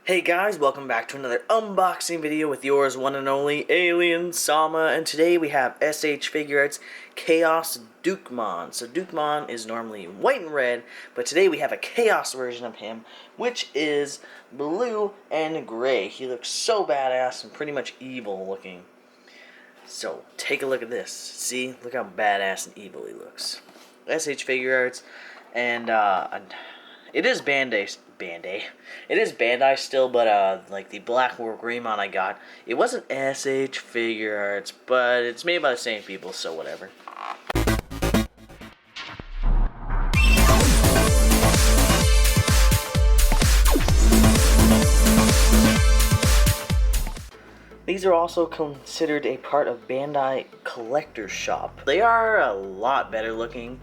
Hey guys, welcome back to another unboxing video with yours one and only Alien Sama, and today we have SH Figuarts Chaos Dukemon. So Dukemon is normally white and red, but today we have a Chaos version of him, which is blue and gray. He looks so badass and pretty much evil looking. So take a look at this. See, look how badass and evil he looks. SH Figuarts, and it is Bandai. It is Bandai still, but like the Black Greymon I got, it wasn't SH Figuarts, but it's made by the same people, so whatever. These are also considered a part of Bandai Collector's Shop. They are a lot better looking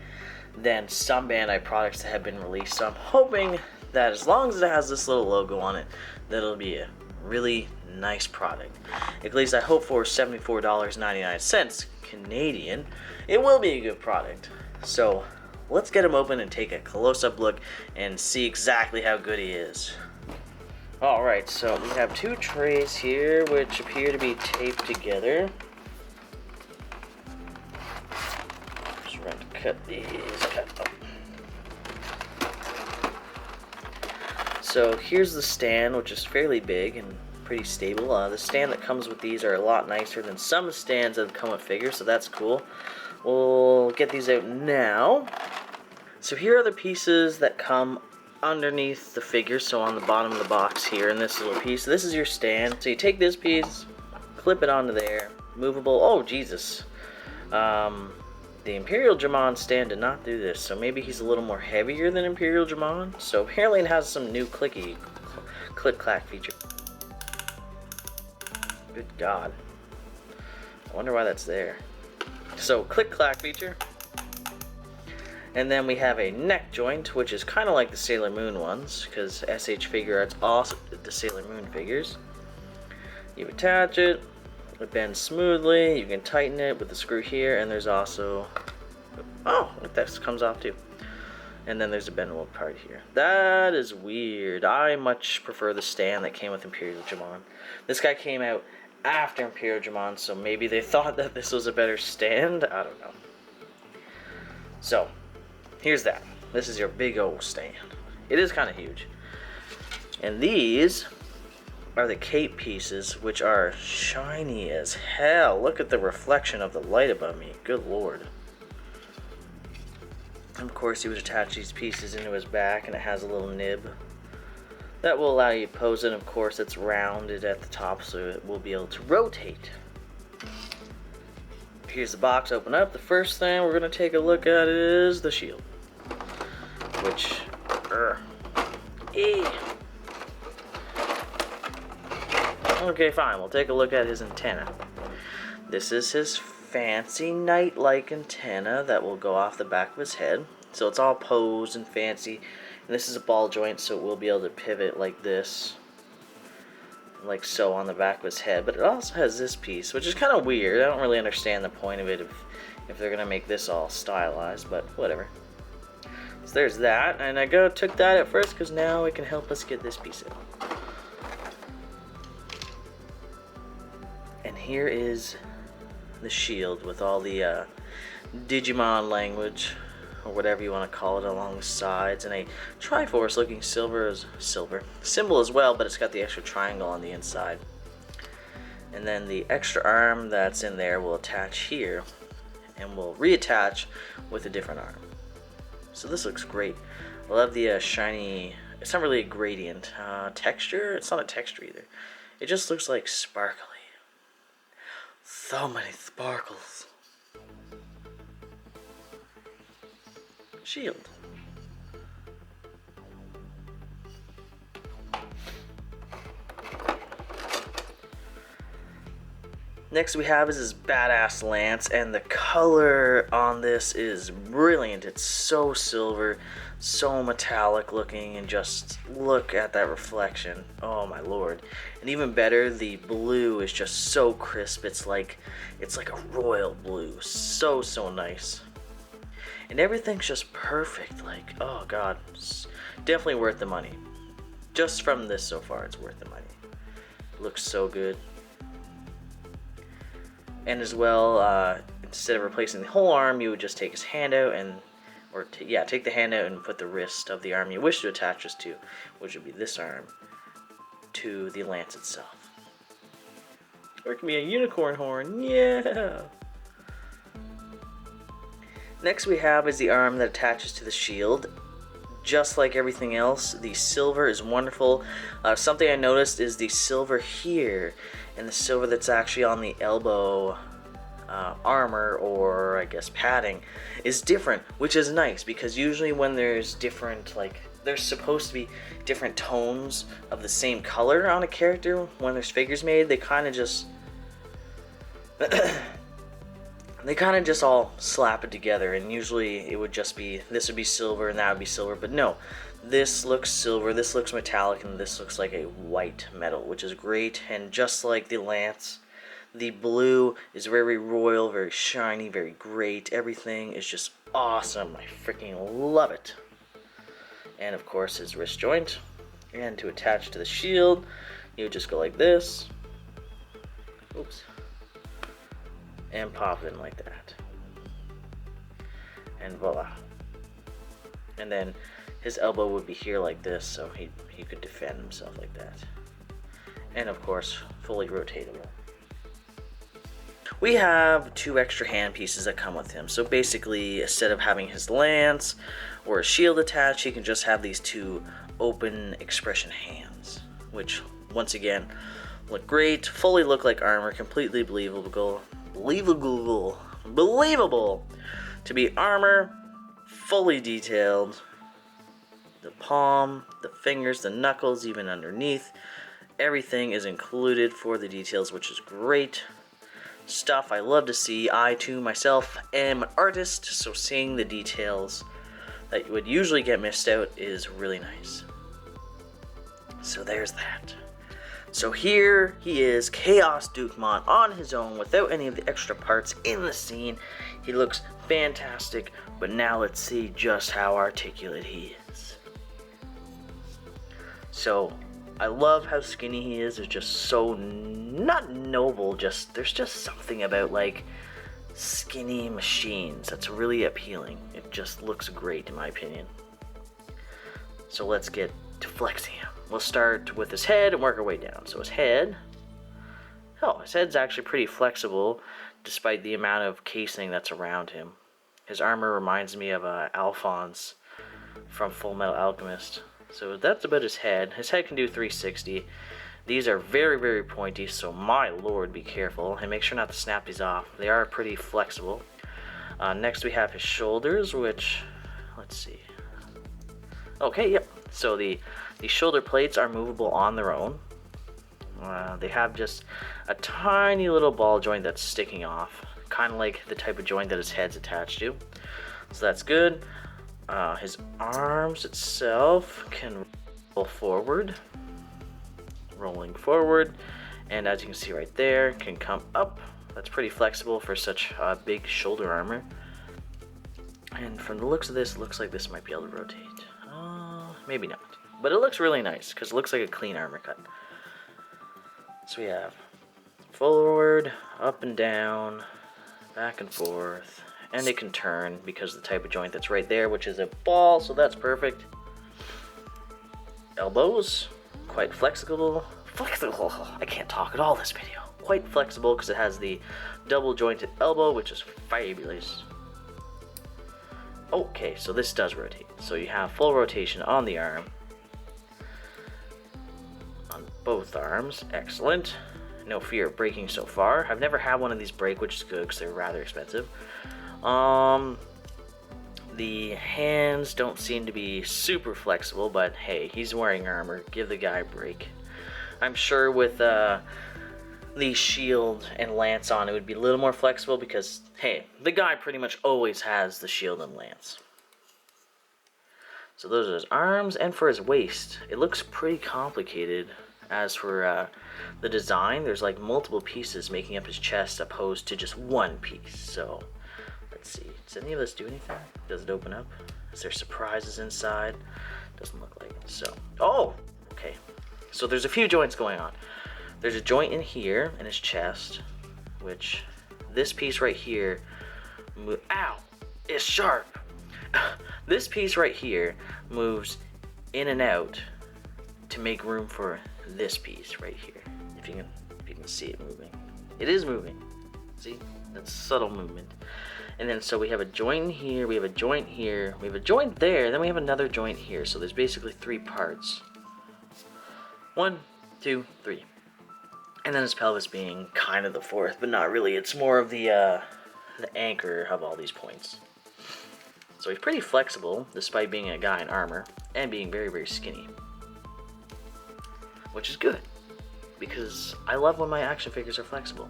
than some Bandai products that have been released, so I'm hoping that as long as it has this little logo on it, that it'll be a really nice product. At least I hope for $74.99 Canadian, it will be a good product. So let's get him open and take a close-up look and see exactly how good he is. Alright, so we have two trays here which appear to be taped together. Just going to cut these up. So here's the stand, which is fairly big and pretty stable. The stand that comes with these are a lot nicer than some stands that come with figures, so that's cool. We'll get these out now. So here are the pieces that come underneath the figure, so on the bottom of the box here in this little piece. This is your stand. So you take this piece, clip it onto there, movable. Oh, Jesus. The Imperial Digimon stand did not do this, so maybe he's a little more heavier than Imperial Digimon. So apparently it has some new click-clack feature. Good God. I wonder why that's there. So click-clack feature. And then we have a neck joint, which is kind of like the Sailor Moon ones, because SH Figuarts also did the Sailor Moon figures. You attach it. It bends smoothly. You can tighten it with the screw here, and there's also, oh, this comes off too. And then there's a bendable part here. That is weird. I much prefer the stand that came with Imperial Digimon. This guy came out after Imperial Digimon, so maybe they thought that this was a better stand. I don't know. So here's that. This is your big old stand. It is kind of huge. And these are the cape pieces, which are shiny as hell. Look at the reflection of the light above me. Good lord. Of course, he would attach these pieces into his back, and it has a little nib that will allow you to pose it. Of course, it's rounded at the top, so it will be able to rotate. Here's the box. Open up. The first thing we're going to take a look at is the shield, which okay, fine. We'll take a look at his antenna. This is his fancy knight-like antenna that will go off the back of his head. So it's all posed and fancy. And this is a ball joint, so it will be able to pivot like this, like so, on the back of his head. But it also has this piece, which is kind of weird. I don't really understand the point of it if they're going to make this all stylized, but whatever. So there's that. And I took that at first because now it can help us get this piece out. And here is the shield with all the Digimon language, or whatever you want to call it, along the sides, and a Triforce looking silver symbol as well, but it's got the extra triangle on the inside. And then the extra arm that's in there will attach here, and will reattach with a different arm. So this looks great. I love the shiny, it's not really a gradient texture. It's not a texture either. It just looks like sparkly. So many sparkles. Shield. Next we have is his badass lance, and the color on this is brilliant. It's so silver, so metallic looking, and just look at that reflection. Oh my lord. And even better, the blue is just so crisp. It's like a royal blue. So nice. And everything's just perfect. Like, oh god, it's definitely worth the money. Just from this so far, it's worth the money. It looks so good. And as well, instead of replacing the whole arm, you would just take his hand out and, take the hand out and put the wrist of the arm you wish to attach this to, which would be this arm, to the lance itself. Or it can be a unicorn horn, yeah! Next we have is the arm that attaches to the shield. Just like everything else, the silver is wonderful. Something I noticed is the silver here, and the silver that's actually on the elbow armor, or I guess padding, is different, which is nice, because usually when there's different, like, there's supposed to be different tones of the same color on a character when there's figures made, they kind of just all slap it together, and usually it would just be, this would be silver and that would be silver, but no, this looks silver, this looks metallic, and this looks like a white metal, which is great. And just like the lance, the blue is very royal, very shiny, very great. Everything is just awesome. I freaking love it. And of course his wrist joint, and to attach to the shield, you would just go like this, oops, and pop it in like that, and voila. And then his elbow would be here like this, so he could defend himself like that. And of course, fully rotatable. We have 2 extra hand pieces that come with him. So basically, instead of having his lance or a shield attached, he can just have these 2 open expression hands, which once again look great, fully look like armor, completely believable to be armor, fully detailed. The palm, the fingers, the knuckles, even underneath, everything is included for the details, which is great stuff. I love to see. I too myself am an artist, so seeing the details that would usually get missed out is really nice. So there's that. So here he is, Chaos Dukemon, on his own without any of the extra parts in the scene. He looks fantastic, but now let's see just how articulate he is. So I love how skinny he is. It's just so not noble, just there's just something about like skinny machines that's really appealing. It just looks great in my opinion. So let's get to flexing him. We'll start with his head and work our way down. So his head's actually pretty flexible despite the amount of casing that's around him. His armor reminds me of Alphonse from Full Metal Alchemist. So that's about his head. His head can do 360. These are very, very pointy, so my lord, be careful. And make sure not to snap these off. They are pretty flexible. Next we have his shoulders, which, let's see. Okay, yep. So the shoulder plates are movable on their own. They have just a tiny little ball joint that's sticking off. Kind of like the type of joint that his head's attached to. So that's good. His arms itself can roll forward, rolling forward, and as you can see right there, can come up. That's pretty flexible for such big shoulder armor. And from the looks of this, it looks like this might be able to rotate. Maybe not, but it looks really nice because it looks like a clean armor cut. So we have forward, up and down, back and forth. And it can turn because of the type of joint that's right there, which is a ball, so that's perfect. Elbows, quite flexible. I can't talk at all this video. Quite flexible because it has the double jointed elbow, which is fabulous. Okay, so this does rotate. So you have full rotation on the arm. On both arms, excellent. No fear of breaking so far. I've never had one of these break, which is good because they're rather expensive. The hands don't seem to be super flexible, but hey, he's wearing armor. Give the guy a break. I'm sure with the shield and lance on, it would be a little more flexible because, hey, the guy pretty much always has the shield and lance. So those are his arms, and for his waist, it looks pretty complicated. As for the design, there's like multiple pieces making up his chest opposed to just one piece. So let's see. Does any of this do anything? Does it open up? Is there surprises inside? Doesn't look like it. So, oh, Okay, so there's a few joints going on. There's a joint in here in his chest, which this piece right here, ow, it's sharp. This piece right here moves in and out to make room for this piece right here. If you can see it moving, it is moving. See, that's subtle movement. And then so we have a joint in here, we have a joint here, we have a joint there, then we have another joint here. So there's basically 3 parts. 1, 2, 3. And then his pelvis being kind of the 4th, but not really. It's more of the anchor of all these points. So he's pretty flexible, despite being a guy in armor, and being very, very skinny. Which is good, because I love when my action figures are flexible.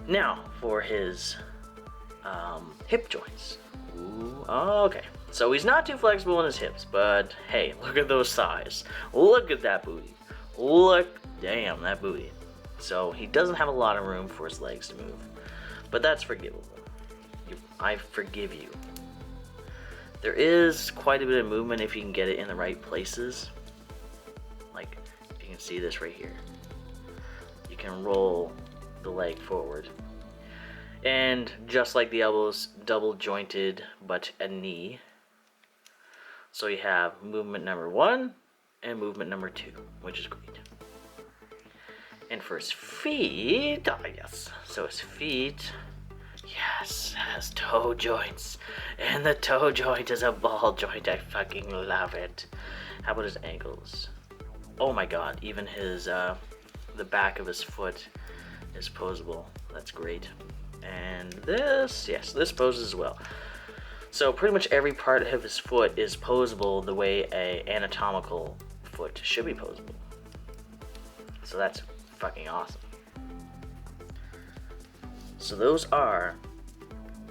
Now, for his hip joints. Ooh, okay. So he's not too flexible in his hips, but hey, look at those thighs. Look at that booty. Damn, that booty. So he doesn't have a lot of room for his legs to move, but that's forgivable. I forgive you. There is quite a bit of movement if you can get it in the right places. Like, if you can see this right here. You can roll the leg forward. And just like the elbows, double jointed, but a knee. So you have movement number 1 and movement number 2, which is great. And for his feet, yes. So his feet, yes, has toe joints. And the toe joint is a ball joint. I fucking love it. How about his ankles? Oh my god, even his, the back of his foot is posable. That's great. And this, yes, this poses as well. So pretty much every part of his foot is posable the way a anatomical foot should be posable. So that's fucking awesome. So those are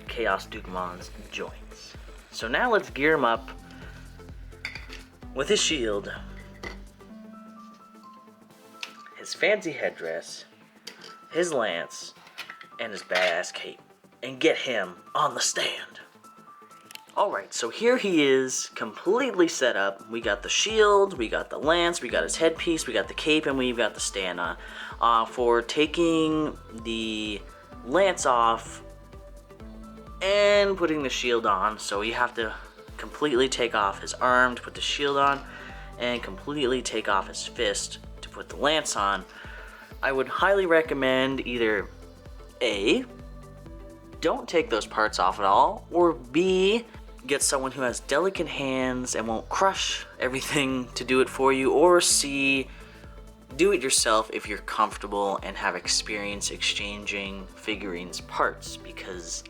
Chaos Dukemon's joints. So now let's gear him up with his shield, his fancy headdress, his lance, and his badass cape, and get him on the stand. Alright, so here he is, completely set up. We got the shield, we got the lance, we got his headpiece, we got the cape, and we've got the stand on. For taking the lance off and putting the shield on, so you have to completely take off his arm to put the shield on, and completely take off his fist to put the lance on. I would highly recommend either A, don't take those parts off at all, or B, get someone who has delicate hands and won't crush everything to do it for you, or C, do it yourself if you're comfortable and have experience exchanging figurines parts, because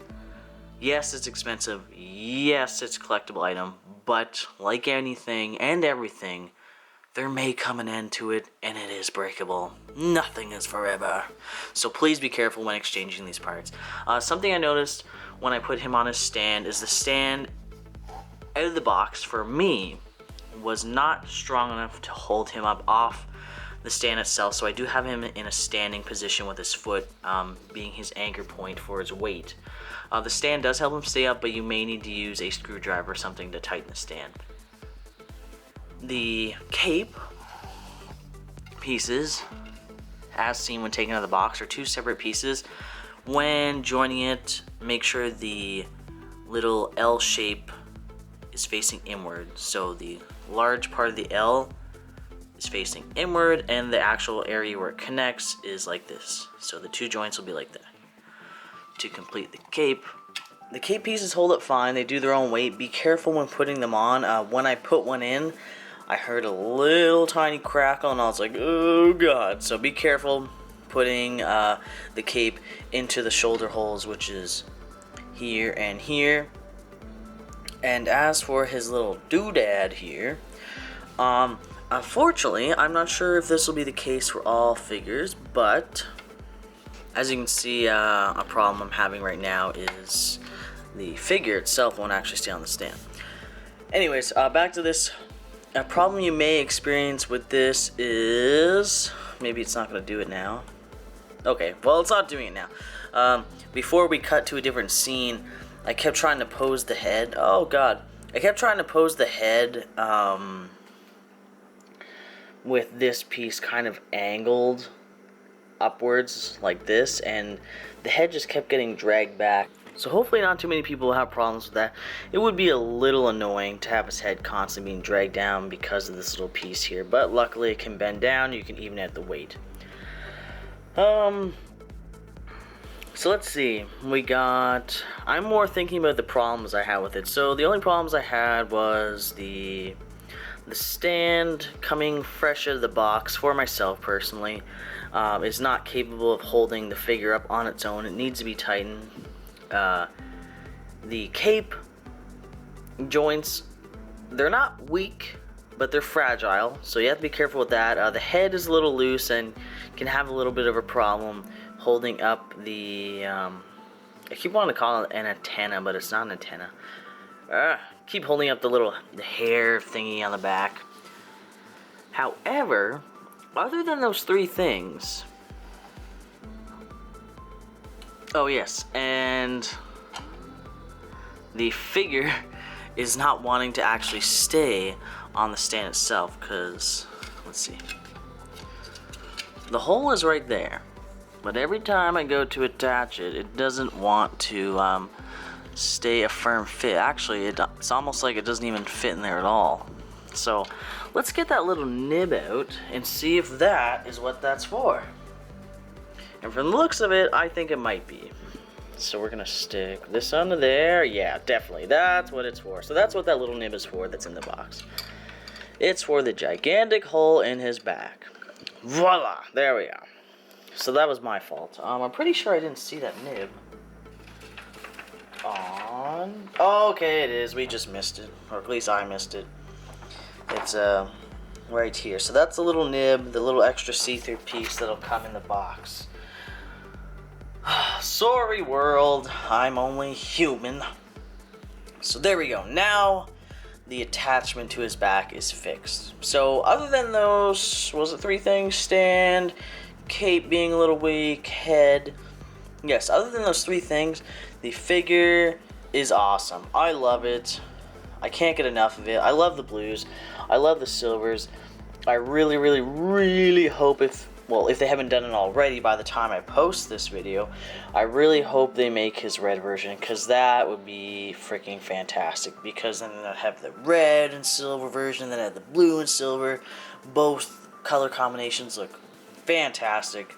yes, it's expensive, yes, it's a collectible item, but like anything and everything, there may come an end to it, and it is breakable. Nothing is forever. So please be careful when exchanging these parts. Something I noticed when I put him on his stand is the stand out of the box, for me, was not strong enough to hold him up off the stand itself. So I do have him in a standing position with his foot being his anchor point for his weight. The stand does help him stay up, but you may need to use a screwdriver or something to tighten the stand. The cape pieces, as seen when taken out of the box, are 2 separate pieces. When joining it, make sure the little L shape is facing inward. So the large part of the L is facing inward, and the actual area where it connects is like this. So the 2 joints will be like that. To complete the cape pieces hold up fine. They do their own weight. Be careful when putting them on. When I put one in, I heard a little tiny crackle, and I was like, oh god. So be careful putting the cape into the shoulder holes, which is here and here. And as for his little doodad here, unfortunately, I'm not sure if this will be the case for all figures, but as you can see, a problem I'm having right now is the figure itself won't actually stay on the stand. Anyways, back to this. A problem you may experience with this is, maybe it's not going to do it now. Okay, well, it's not doing it now. Before we cut to a different scene, I kept trying to pose the head. Oh god. I kept trying to pose the head with this piece kind of angled upwards like this, and the head just kept getting dragged back. So hopefully not too many people will have problems with that. It would be a little annoying to have his head constantly being dragged down because of this little piece here, but luckily it can bend down. You can even add the weight. So let's see. I'm more thinking about the problems I had with it. So the only problems I had was the stand coming fresh out of the box for myself personally is not capable of holding the figure up on its own. It needs to be tightened. The cape joints, they're not weak, but they're fragile, so you have to be careful with that. The head is a little loose and can have a little bit of a problem holding up the I keep wanting to call it an antenna, but it's not an antenna. Keep holding up the hair thingy on the back. However, other than those three things, oh yes, and the figure is not wanting to actually stay on the stand itself, because, let's see, the hole is right there, but every time I go to attach it, it doesn't want to stay a firm fit. Actually, it's almost like it doesn't even fit in there at all. So let's get that little nib out and see if that is what that's for. And from the looks of it, I think it might be. So we're gonna stick this under there. Yeah, definitely, that's what it's for. So that's what that little nib is for that's in the box. It's for the gigantic hole in his back. Voila, there we are. So that was my fault. I'm pretty sure I didn't see that nib on. Oh, okay, it is. We just missed it, or at least I missed it. It's right here. So that's the little nib, the little extra see-through piece that'll come in the box. Sorry, world. I'm only human. So there we go. Now the attachment to his back is fixed. So other than those, was it three things? Stand, cape being a little weak, head. Yes, other than those three things, the figure is awesome. I love it. I can't get enough of it. I love the blues. I love the silvers. I really, really, really hope if they haven't done it already by the time I post this video, I really hope they make his red version, because that would be freaking fantastic, because then I'd have the red and silver version, then I have the blue and silver. Both color combinations look fantastic,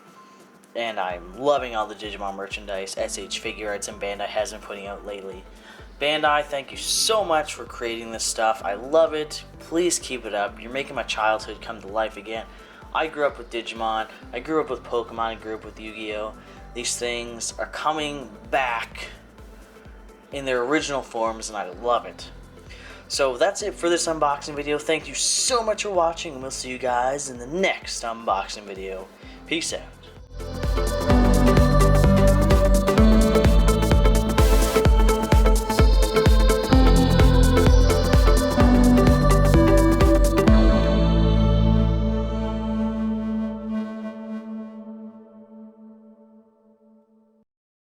and I'm loving all the Digimon merchandise SH Figuarts and Bandai has been putting out lately. Bandai, thank you so much for creating this stuff. I love it. Please keep it up. You're making my childhood come to life again. I grew up with Digimon, I grew up with Pokemon, I grew up with Yu-Gi-Oh! These things are coming back in their original forms, and I love it. So that's it for this unboxing video. Thank you so much for watching, and we'll see you guys in the next unboxing video. Peace out.